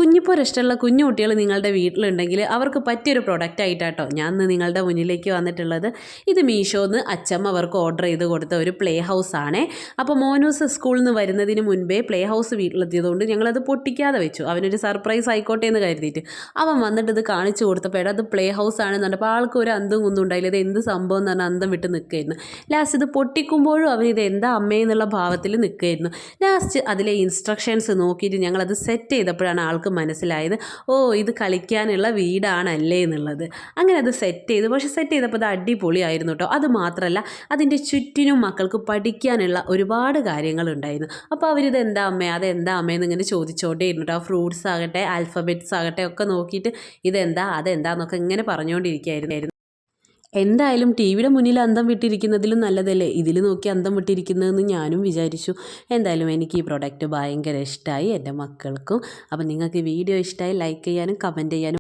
കുഞ്ഞിപ്പോൾ ഇഷ്ടമുള്ള കുഞ്ഞു കുട്ടികൾ നിങ്ങളുടെ വീട്ടിലുണ്ടെങ്കിൽ അവർക്ക് പറ്റിയൊരു പ്രൊഡക്റ്റ് ആയിട്ടാട്ടോ ഞാൻ ഇന്ന് നിങ്ങളുടെ മുന്നിലേക്ക് വന്നിട്ടുള്ളത്. ഇത് മീഷോന്ന് അച്ചമ്മ അവർക്ക് ഓർഡർ ചെയ്ത് കൊടുത്ത ഒരു പ്ലേ ഹൗസ് ആണേ. അപ്പോൾ മോനൂസ് സ്കൂളിൽ നിന്ന് വരുന്നതിന് മുൻപേ പ്ലേ ഹൗസ് വീട്ടിലെത്തിയതുകൊണ്ട് ഞങ്ങളത് പൊട്ടിക്കാതെ വെച്ചു. അവനൊരു സർപ്രൈസ് ആയിക്കോട്ടെ എന്ന് കരുതിയിട്ട് അവൻ വന്നിട്ട് ഇത് കാണിച്ചു കൊടുത്തപ്പോൾ അത് പ്ലേ ഹൗസ് ആണെന്ന് പറഞ്ഞപ്പോൾ ആൾക്ക് ഒരു അന്തം ഒന്നും ഉണ്ടായില്ല. ഇത് എന്ത് സംഭവം എന്ന് പറഞ്ഞാൽ അന്തം വിട്ട് നിൽക്കുകയായിരുന്നു. ലാസ്റ്റ് ഇത് പൊട്ടിക്കുമ്പോഴും അവൻ ഇത് എന്താ അമ്മേ എന്നുള്ള ഭാവത്തിൽ നിൽക്കുകയായിരുന്നു. ലാസ്റ്റ് അതിലെ ഇൻസ്ട്രക്ഷൻസ് നോക്കിയിട്ട് ഞങ്ങളത് സെറ്റ് ചെയ്തപ്പോഴാണ് ആൾക്ക് മനസ്സിലായത്, ഓ ഇത് കളിക്കാനുള്ള വീടാണല്ലേ എന്നുള്ളത്. അങ്ങനെ അത് സെറ്റ് ചെയ്തു. പക്ഷെ സെറ്റ് ചെയ്തപ്പോൾ അത് അടിപൊളിയായിരുന്നു കേട്ടോ. അത് മാത്രമല്ല അതിൻ്റെ ചുറ്റിനും മക്കൾക്ക് പഠിക്കാനുള്ള ഒരുപാട് കാര്യങ്ങളുണ്ടായിരുന്നു. അപ്പോൾ അവരിത് എന്താ അമ്മേ അതെന്താ അമ്മയെന്ന് ഇങ്ങനെ ചോദിച്ചോണ്ടേ ഇരുന്നു കേട്ടോ. ഫ്രൂട്ട്സ് ആകട്ടെ ആൽഫബറ്റ്സ് ആകട്ടെ ഒക്കെ നോക്കിയിട്ട് ഇതെന്താ അതെന്താന്നൊക്കെ ഇങ്ങനെ പറഞ്ഞുകൊണ്ടിരിക്കുകയായിരുന്നു. എന്തായാലും ടി വിയുടെ മുന്നിൽ അന്തം വിട്ടിരിക്കുന്നതിലും നല്ലതല്ലേ ഇതിൽ നോക്കി അന്തം വിട്ടിരിക്കുന്നതെന്ന് ഞാനും വിചാരിച്ചു. എന്തായാലും എനിക്ക് ഈ പ്രൊഡക്റ്റ് ഭയങ്കര ഇഷ്ടമായി, എൻ്റെ മക്കൾക്കും. അപ്പം നിങ്ങൾക്ക് ഈ വീഡിയോ ഇഷ്ടമായി ലൈക്ക് ചെയ്യാനും കമൻറ്റ് ചെയ്യാനും